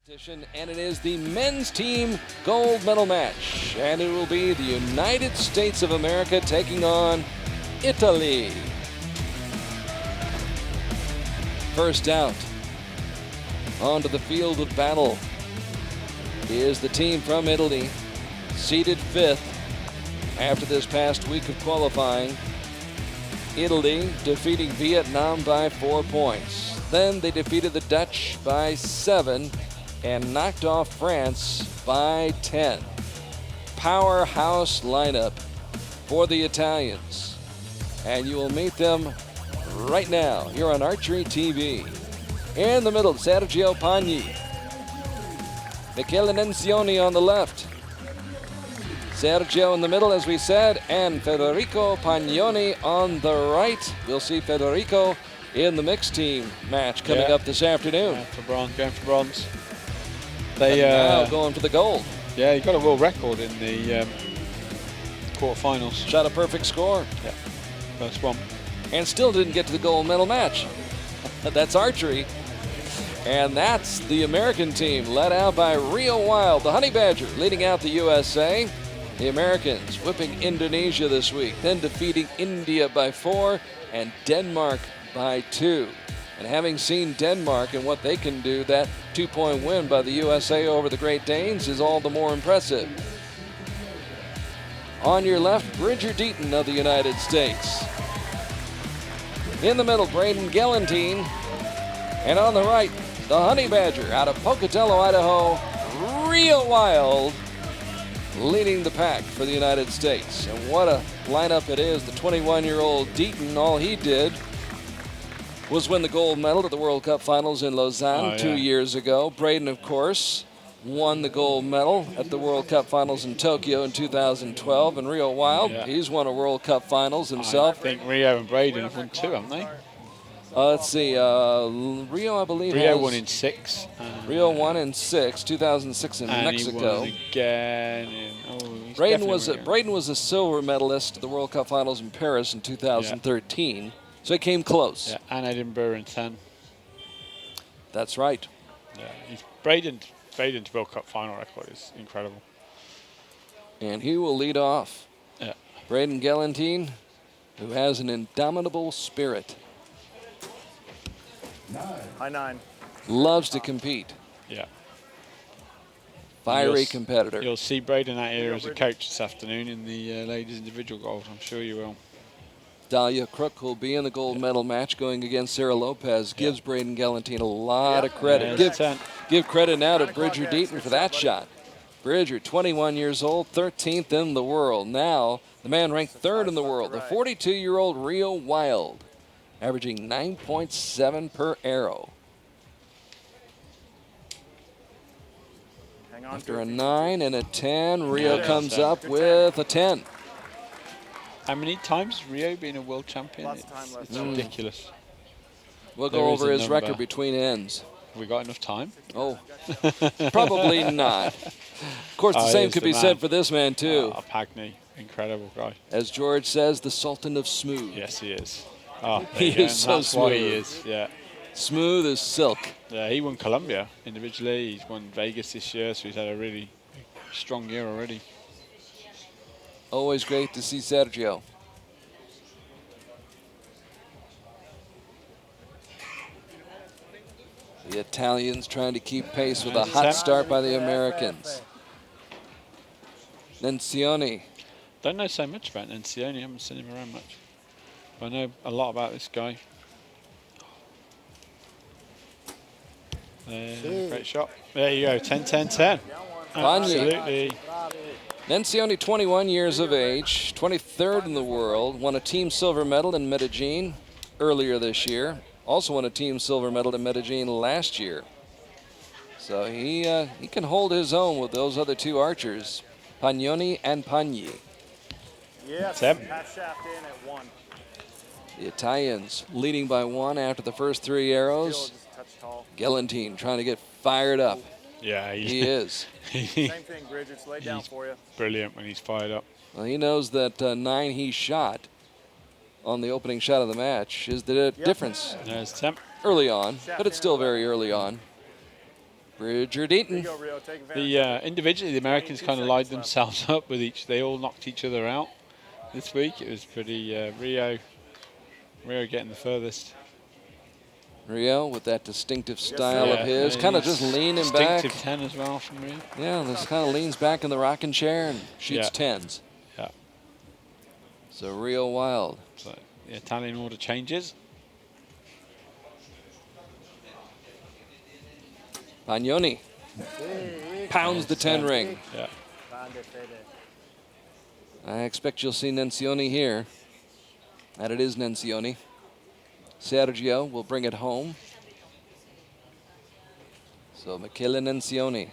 And it is the men's team gold medal match, and it will be the United States of America taking on Italy. First out onto the field of battle is the team from Italy, seeded 5th after this past week of qualifying. Italy defeating Vietnam by 4 points. Then they defeated the Dutch by 7 and knocked off France by 10. Powerhouse lineup for the Italians. And you will meet them right now here on Archery TV. In the middle, Sergio Pagni. Michele Nencioni on the left. Sergio in the middle, as we said, and Federico Pagnoni on the right. We'll see Federico in the mixed team match coming up this afternoon. Going for bronze. They now going for the gold. Yeah, he got a world record in the quarterfinals. Shot a perfect score. Yeah, first one. And still didn't get to the gold medal match. That's archery. And that's the American team, led out by Rio Wild, the Honey Badger, leading out the USA. The Americans whipping Indonesia this week, then defeating India by 4 and Denmark by 2. And having seen Denmark and what they can do, that 2-point win by the USA over the Great Danes is all the more impressive. On your left, Bridger Deaton of the United States. In the middle, Braden Galantine. And on the right, the Honey Badger out of Pocatello, Idaho, Rio Wild, leading the pack for the United States. And what a lineup it is. The 21-year-old Deaton, all he did was win the gold medal at the World Cup finals in Lausanne 2 years ago. Braden, of course, won the gold medal at the World Cup finals in Tokyo in 2012. And Rio Wild, he's won a World Cup finals himself. I think Rio and Braden have won 2, haven't they? Let's see. Rio, I believe, Rio won in 6. Rio won in 6, 2006 in Mexico. He won again in, Braden was a silver medalist at the World Cup finals in Paris in 2013. Yeah. So he came close. Yeah, and Edinburgh in 10. That's right. Yeah, Braden's World Cup final record is incredible. And he will lead off. Yeah. Braden Galantine, who has an indomitable spirit. High 9. Loves to compete. Yeah. Fiery competitor. You'll see Braden out here as a coach this afternoon in the ladies individual golf. I'm sure you will. Dahlia Crook will be in the gold medal match going against Sarah Lopez. Gives Braden Galantine a lot of credit. Give credit now to Bridger Deaton for that shot. Bridger, 21 years old, 13th in the world. Now, the man ranked 3rd in the world, the 42-year-old Rio Wild, averaging 9.7 per arrow. After a 9 and a 10, Rio comes up with a 10. How many times has Rio been a world champion? It's ridiculous. We'll go over his record between ends. Have we got enough time? Oh, probably not. Of course, the same could be said for this man, too. Pagni, incredible guy. As George says, the Sultan of Smooth. Yes, he is. He is so smooth. Why he is, yeah. Smooth as silk. Yeah, he won Colombia individually. He's won Vegas this year, so he's had a really strong year already. Always great to see Sergio. The Italians trying to keep pace with a hot start by the Americans. Nencioni. Don't know so much about Nencioni. I haven't seen him around much. But I know a lot about this guy. Great shot. There you go. 10-10-10. Absolutely. Nencioni, 21 years of age, 23rd in the world, won a team silver medal in Medellin earlier this year. Also won a team silver medal in Medellin last year. So he can hold his own with those other 2 archers, Pagnoni and Pagni. Yes, half shaft in at 1. The Italians leading by 1 after the first 3 arrows. Galantine trying to get fired up. Yeah, he is. Same thing, Bridger. It's laid down for you. Brilliant when he's fired up. Well, he knows that 9 he shot on the opening shot of the match is the difference There's 10. early on, but it's still very early on. Bridger There you Deaton. go, Rio. Take advantage. The individually, the Americans 22 kind of seconds lined left. themselves up with each. They all knocked each other out this week. It was pretty Rio getting the furthest. Rio with that distinctive style of sir. his, kind of just leaning back. Distinctive 10 as well from Rio. Yeah, just kind of leans back in the rocking chair and shoots tens. Yeah. So Rio Wild. So the Italian order changes. Pagnoni pounds the 10 ring. Yeah. I expect you'll see Nencioni here. And it is Nencioni. Sergio will bring it home. So Michele Nencioni,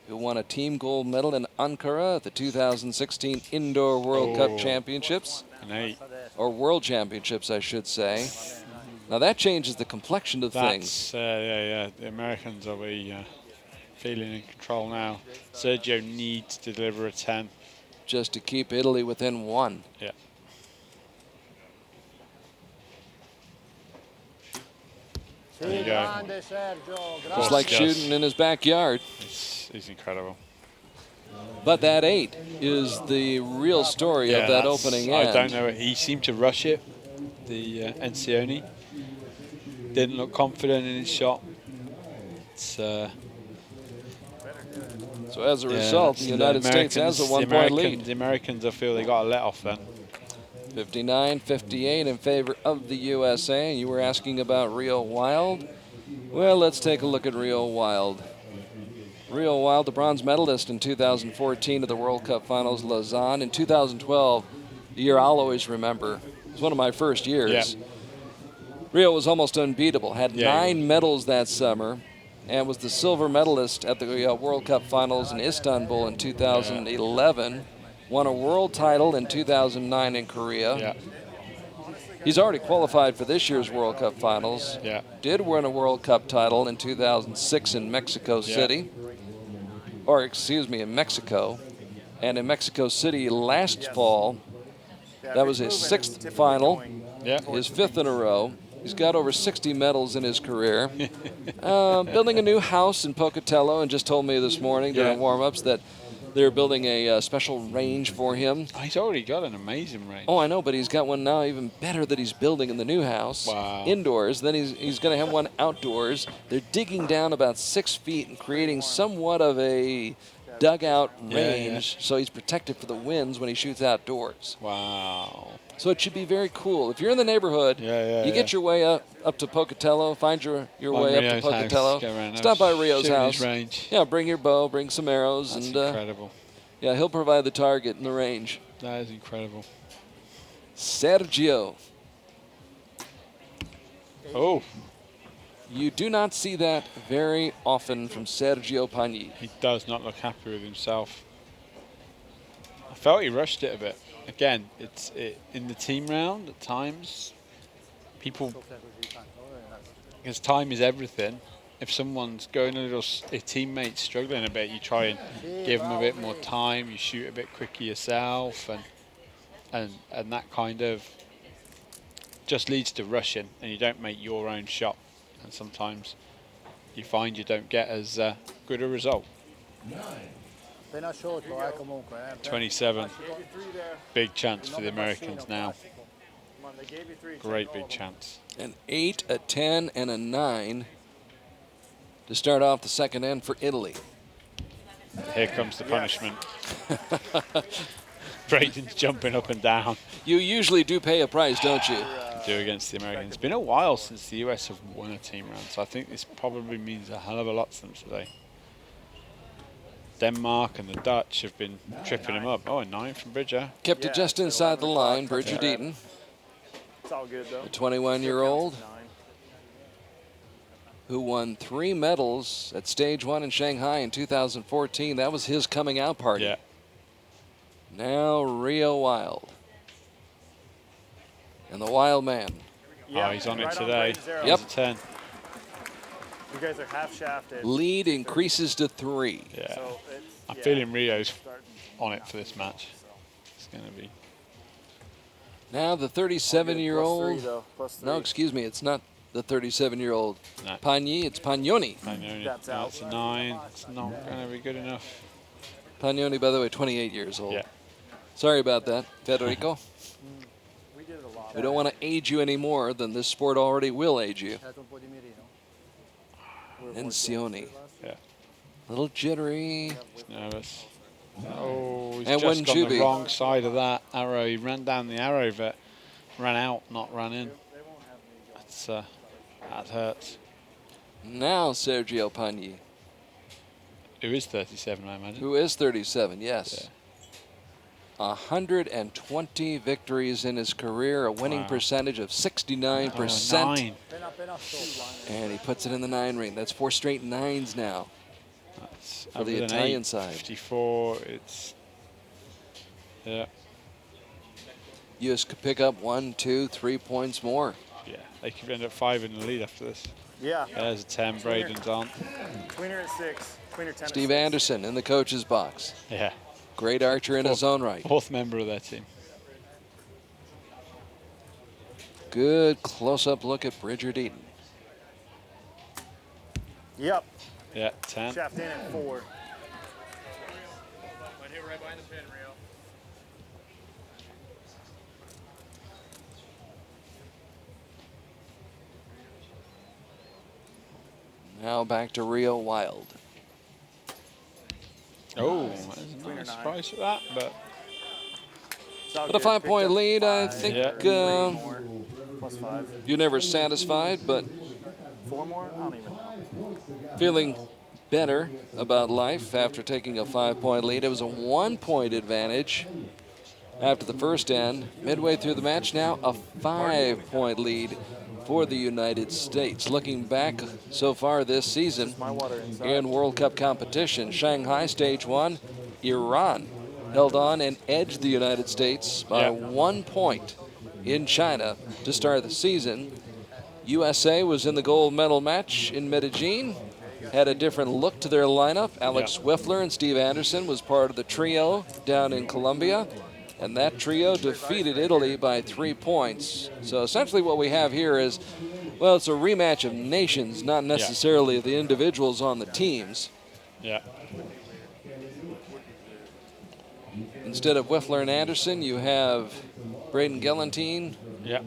who won a team gold medal in Ankara at the 2016 Indoor World Cup Championships. An 8. Or World Championships, I should say. Now that changes the complexion of things. The Americans will be feeling in control now. Sergio needs to deliver a 10. Just to keep Italy within 1. Yeah. There you go. Just like shooting in his backyard. He's incredible. But that 8 is the real story of that opening end. I don't know. He seemed to rush it, the Encioni. Didn't look confident in his shot. So as a result, the United States has a 1-point lead. The Americans, I feel they got a let off then. 59-58 in favor of the USA. You were asking about Rio Wild. Well, let's take a look at Rio Wild. Rio Wild, the bronze medalist in 2014 at the World Cup Finals, Lausanne. In 2012, the year I'll always remember. It was one of my first years. Yeah. Rio was almost unbeatable, had 9 medals that summer, and was the silver medalist at the World Cup Finals in Istanbul in 2011. Won a world title in 2009 in Korea. Yeah. He's already qualified for this year's World Cup Finals. Yeah. Did win a World Cup title in 2006 in Mexico City. Or, excuse me, in Mexico. And in Mexico City last fall, that was his 6th final, his 5th in a row. He's got over 60 medals in his career. Building a new house in Pocatello, and just told me this morning during warm-ups that they're building a special range for him. He's already got an amazing range. Oh, I know, but he's got one now even better that he's building in the new house. Wow. Indoors. Then he's going to have one outdoors. They're digging down about 6 feet and creating somewhat of a dugout range so he's protected for the winds when he shoots outdoors. Wow. So it should be very cool. If you're in the neighborhood, you get your way up to Pocatello, find your way up to Pocatello, stop by Rio's house. Range. Yeah, bring your bow, bring some arrows. That's and incredible. Yeah, he'll provide the target and the range. That is incredible. Sergio. Oh. You do not see that very often from Sergio Pagni. He does not look happy with himself. I felt he rushed it a bit. Again, it's in the team round at times. Because time is everything. If someone's going a teammate's struggling a bit, you try and give them a bit more time. You shoot a bit quicker yourself, and that kind of just leads to rushing, and you don't make your own shot. And sometimes you find you don't get as good a result. 27. Big chance for the Americans now. Great big chance. An 8, a 10, and a 9 to start off the second end for Italy. Here comes the punishment. Braden's jumping up and down. You usually do pay a price, don't you? Do against the Americans. It's been a while since the US have won a team round, so I think this probably means a hell of a lot to them today. Denmark and the Dutch have been tripping him up. Oh, a 9 from Bridger. Kept it just inside the line, Bridger Deaton. It's all good, though. The 21-year-old who won 3 medals at Stage 1 in Shanghai in 2014. That was his coming out party. Yeah. Now Rio Wild. And the Wild Man. Oh, he's on it today. Yep. 10. You guys are half shafted. Lead increases to 3. Yeah. So I'm feeling Rio's on it for this match. It's going to be. Now the 37-year-old. +3. No, excuse me, it's not the 37-year-old No. Pagni. It's Pagnoni. That's out. That's a 9. It's not going to be good enough. Pagnoni, by the way, 28 years old. Yeah. Sorry about that, Federico. We did it a lot. We don't want to age you any more than this sport already will age you. And Sioni. Yeah. Little jittery. He's nervous. Oh, he's And just on the Wenjubi. wrong side of that arrow. He ran down the arrow, but ran out, not ran in. That's, that hurts. Now Sergio Pagni, Who is 37, I imagine. who is 37, yes. 120 victories in his career, a winning Wow. percentage of 69%. Oh, 9. And he puts it in the 9 ring. That's 4 straight 9s now That's for the other than Italian 8, side. 54, it's... Yeah. US could pick up 1, 2, 3 points more. Yeah, they could end up 5 in the lead after this. Yeah. There's a 10, Braden's on. Tweener at 6. Tweener 10 Steve at 6. Anderson in the coach's box. Yeah. Great archer in his own right. 4th member of their team. Good close-up look at Bridger Deaton. Yep. Yeah, 10. Shaft in at 4. Now back to Rio Wild. Oh, that's a nice surprise at that, but But a 5-point lead, I think Yeah. Plus 5. you're never satisfied, but 4 more? I don't even know. feeling better about life after taking a 5-point lead. It was a 1-point advantage after the first end. Midway through the match now, a 5-point lead for the United States. Looking back so far this season My water inside. in World Cup competition, Shanghai Stage 1, Iran held on and edged the United States by Yeah. 1 point in China to start the season. USA was in the gold medal match in Medellin, had a different look to their lineup. Alex Wiffler and Steve Anderson was part of the trio down in Colombia, and that trio defeated Italy by 3 points. So essentially what we have here is, well, it's a rematch of nations, not necessarily the individuals on the teams. yeah. Instead of Wiffler and Anderson, you have Braden Gellantine Yeah.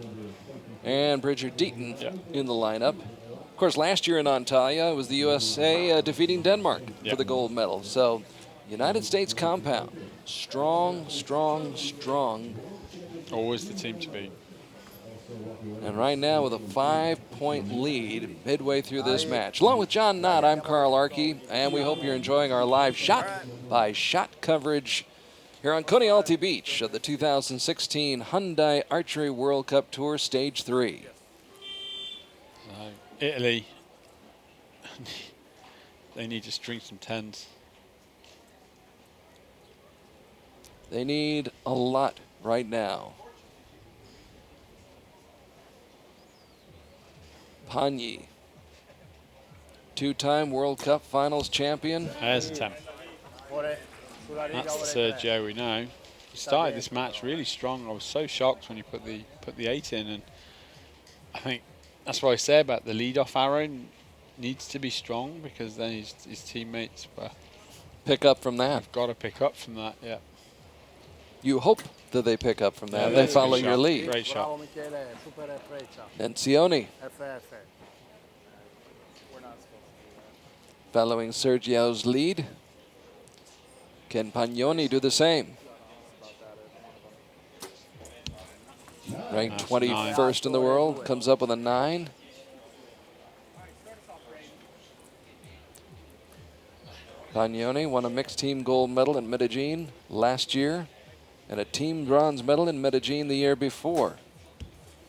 and Bridger Deaton Yeah. in the lineup. Of course, last year in Antalya, it was the USA defeating Denmark Yeah. for the gold medal. So, United States compound, strong, strong, strong. Always the team to beat. And right now with a 5-point lead midway through this match. Along with John Knott, I'm Carl Arkey, and we hope you're enjoying our live shot-by-shot coverage here on Coney Beach of the 2016 Hyundai Archery World Cup Tour Stage 3. Italy, they need to string some 10s. They need a lot right now. Pagni, 2-time World Cup Finals champion. There's a 10. That's Sergio we know. He started this match really strong. I was so shocked when he put the 8 in, and I think that's what I say about the lead-off arrow needs to be strong, because then his teammates Pick up from that. have got to pick up from that. Yeah. You hope that they pick up from that. Yeah, They that's a good follow your shot. lead. Great shot. And Sioni We're not supposed to do following Sergio's lead. Can Pagnoni do the same? Ranked That's 21st in the world, comes up with a 9. Pagnoni won a mixed team gold medal in Medellin last year and a team bronze medal in Medellin the year before.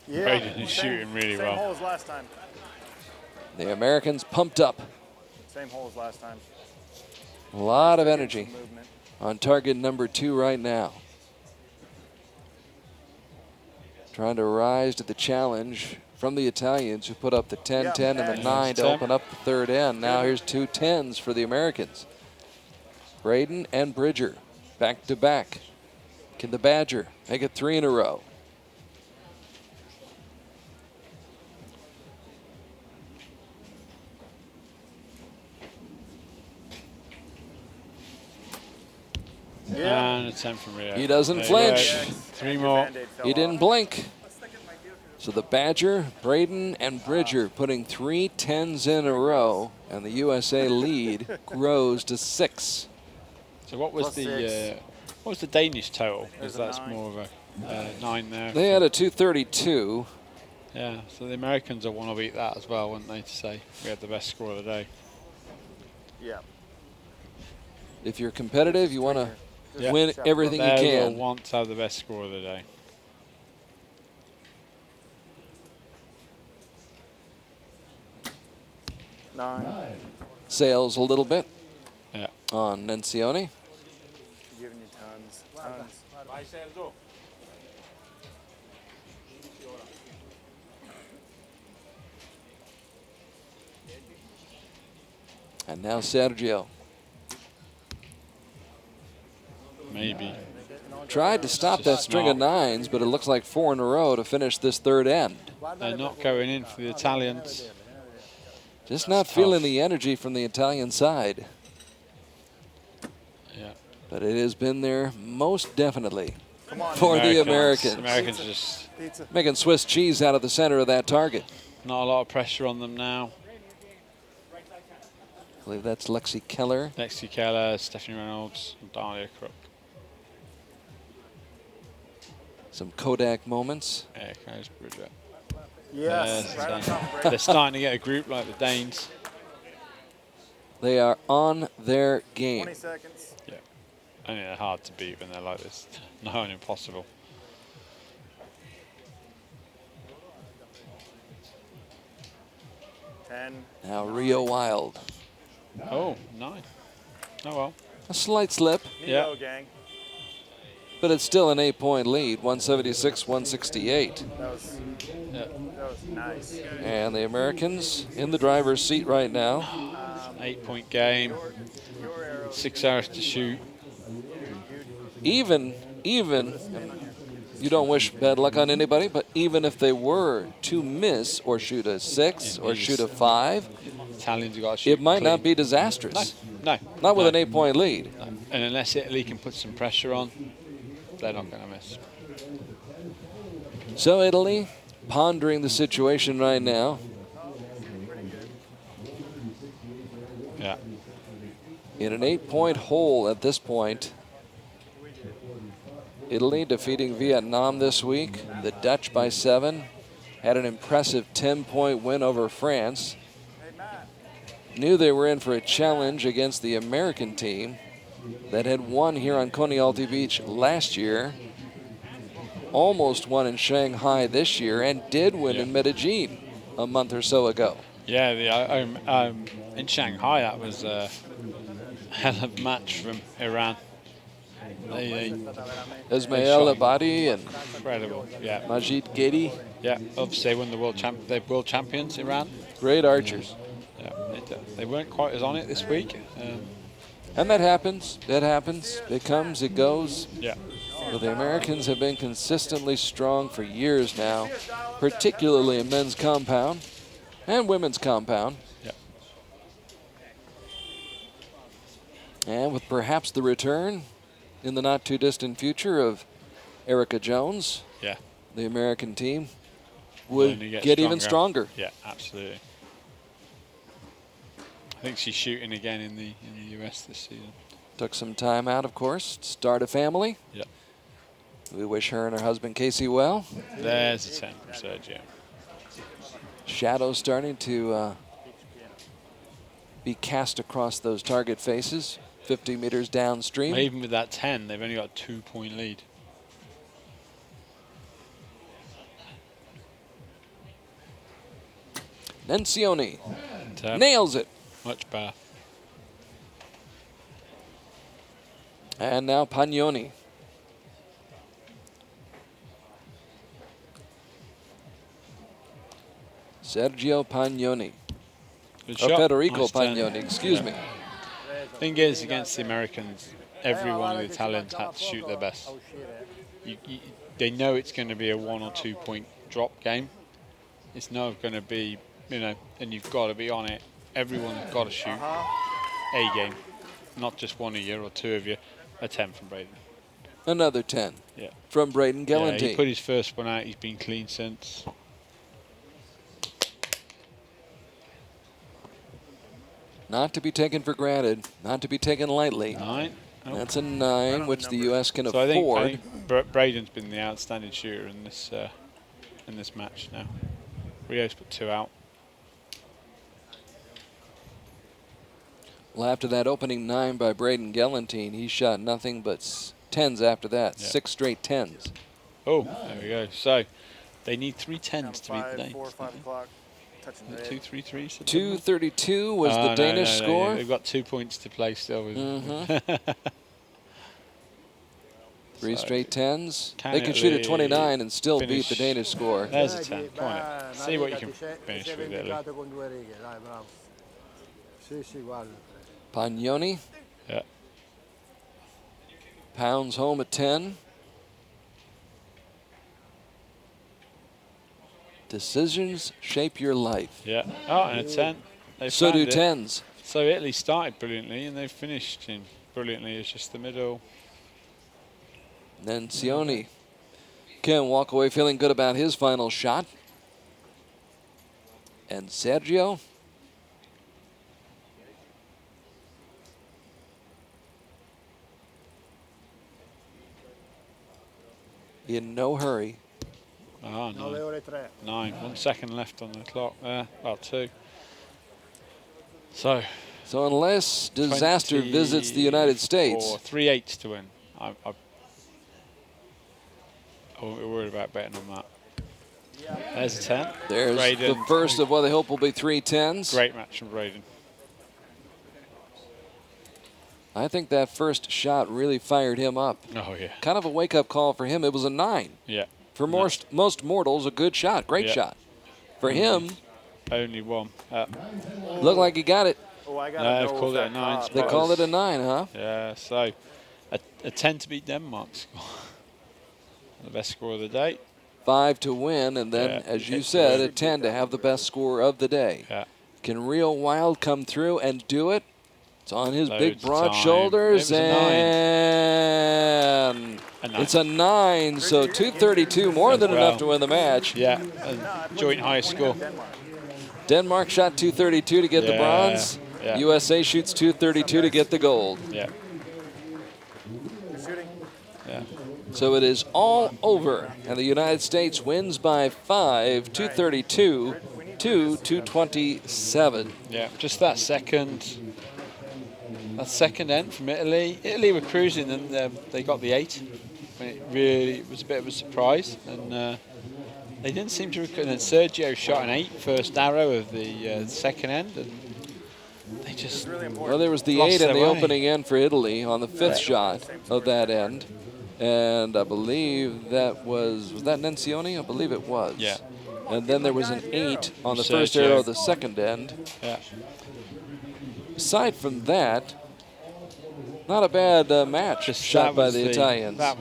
that. Yeah. Braden is shooting really same well. hole as last time. The Americans pumped up. Same hole as last time. A lot of energy Movement. on target number 2 right now. Trying to rise to the challenge from the Italians, who put up the 10-10 and the 9 to 10. open up the third end. Now here's 2 10s for the Americans. Braden and Bridger back to back. Can the Badger make it 3 in a row? And a 10 from Rio. He doesn't There flinch. you go. 3 more. He didn't blink. So the Badger, Braden, and Bridger putting 3 10s in a row, and the USA lead grows to 6. So what was the Danish total? Because that's more of a 9 there. They had a 232. Yeah, so the Americans will want to beat that as well, wouldn't they, to say we had the best score of the day. Yeah. If you're competitive, you want to Yeah. win everything you They can. will want to have the best score of the day. Nine. Sails a little bit Yeah. on Nencioni. Giving you tons. And now Sergio. Maybe. Tried to stop that string of 9s, but it looks like 4 in a row to finish this third end. They're not going in for the Italians. Just not feeling the energy from the Italian side. Yeah. But it has been there most definitely for the Americans. Americans are just Making Swiss cheese out of the center of that target. not a lot of pressure on them now. I believe that's Lexi Keller. Lexi Keller, Stephanie Reynolds, and Dahlia Crook. Some Kodak moments. Yeah, Claire's Bridget. Yes. Right on top of They're starting to get a group like the Danes. They are on their game. 20 seconds. Yeah. I mean, they're hard to beat when they're like this. No, impossible. Now Rio Wild. Oh, 9. Oh, well. A slight slip, Yeah. Gang. but it's still an 8-point lead, 176-168. That was nice. And the Americans in the driver's seat right now. 8-point game. 6 hours to shoot. Even, you don't wish bad luck on anybody, but even if they were to miss or shoot a 6 or shoot a 5, Italians have got to shoot it might clean. not be disastrous. No. Not with an 8-point lead. No. And unless Italy can put some pressure on, they're not going to miss. So Italy pondering the situation right now. Yeah. In an 8-point hole at this point. Italy defeating Vietnam this week. The Dutch by 7. Had an impressive 10-point win over France. Knew they were in for a challenge against the American team that had won here on Coney Alti Beach last year. Almost won in Shanghai this year and did win in Medellin a month or so ago. Yeah, in Shanghai, that was a hell of a match from Iran. Ismail Abadi and incredible, yeah. Majid Ghedi. Yeah, obviously they won the they're world champions, Iran. Great archers. Yeah, they weren't quite as on it this week. And that happens. That happens. It comes, it goes. Yeah. But the Americans have been consistently strong for years now, particularly in men's compound and women's compound. Yeah. And with perhaps the return in the not too distant future of Erica Jones, Yeah. the American team would Only get even stronger. Yeah, absolutely. I think she's shooting again in the US this season. Took some time out, of course, to start a family. Yeah. We wish her and her husband Casey well. There's a 10 from Sergio. Shadows starting to be cast across those target faces, 50 meters downstream. Even with that 10, they've only got a 2-point lead. Nencioni nails it. Much better. And now Pagnoni. Sergio Pagnoni. Good Or shot. Federico Nice turn. Pagnoni, excuse me. Thing is, against the Americans, every one of the Italians had to shoot their best. They know it's going to be a 1 or 2 point drop game. It's not going to be, and you've got to be on it. Everyone's got to shoot a game, not just one of you or two of you. A 10 from Braden. Another 10 Yeah. from Braden Yeah, Gellenty. he put his first one out. He's been clean since. Not to be taken for granted, not to be taken lightly. 9. Oh. That's a 9, which the U.S. can So afford. I think Braden's been the outstanding shooter in this match now. Rio's put 2 out. Well, after that opening 9 by Braden Gellenty, he shot nothing but 10s after that. Yeah. 6 straight 10s. Oh, there we go. So they need 3 10s to beat the Danes. 4 or 5 o'clock. Touching the 2 3 3s. 232 was the Danish score. They've got 2 points to play still. Mm-hmm. 3 straight 10s. Can They can shoot at 29 and still beat finish? the Danish score. There's a 10. Come on. See what you can finish with, Italy. Pagnoni Yeah. pounds home at 10. Decisions shape your life. Yeah. Oh, and a 10. They So do found it. 10s. So Italy started brilliantly and they've finished brilliantly. It's just the middle. Then Sione can walk away feeling good about his final shot. And Sergio in no hurry. Oh, no. 9. 1 second left on the clock there. About 2. So unless disaster visits the United States. 3 8s to win. I won't be worried about betting on that. There's a 10. There's Braden. the first of what they hope will be 3 10s. Great match from Braden. I think that first shot really fired him up. Oh, yeah. Kind of a wake-up call for him. It was a 9. Yeah. For most mortals, a good shot. Great shot. For him, only 1. looked like he got it. Oh, I got No, I've called it a 9. They called it a 9, huh? Yeah, so a 10 to beat Denmark's score. The best score of the day. 5 to win, and then, as you said, a 10 to have the best score of the day. Yeah. Can Real Wild come through and do it? It's on his big, Loads of broad time. shoulders, It was a and it's a 9, so 232, more than enough to win the match. Yeah, and joint highest score. Denmark shot 232 to get the bronze. Yeah. USA shoots 232 to get the gold. Yeah. Shooting. Yeah. So it is all over, and the United States wins by 5, 232 to 227. Yeah, just that second end from Italy. Italy were cruising and they got the 8. It really was a bit of a surprise, and they didn't seem to. And then Sergio shot an 8 first arrow of the second end, and they just. Well, there was the 8 in the opening end for Italy on the 5th shot of that end, and I believe that was that Nencioni? I believe it was. Yeah. And then there was an 8 on the first Sergio. arrow of the second end. Yeah. Aside from that, not a bad match shot by the Italians. It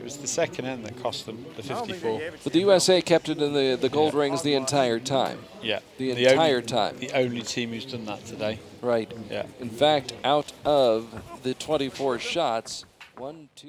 was the second end that cost them the 54. But the USA kept it in the gold rings the entire time. Yeah. The entire time. The only team who's done that today. Right. Yeah. In fact, out of the 24 shots, 1, 2.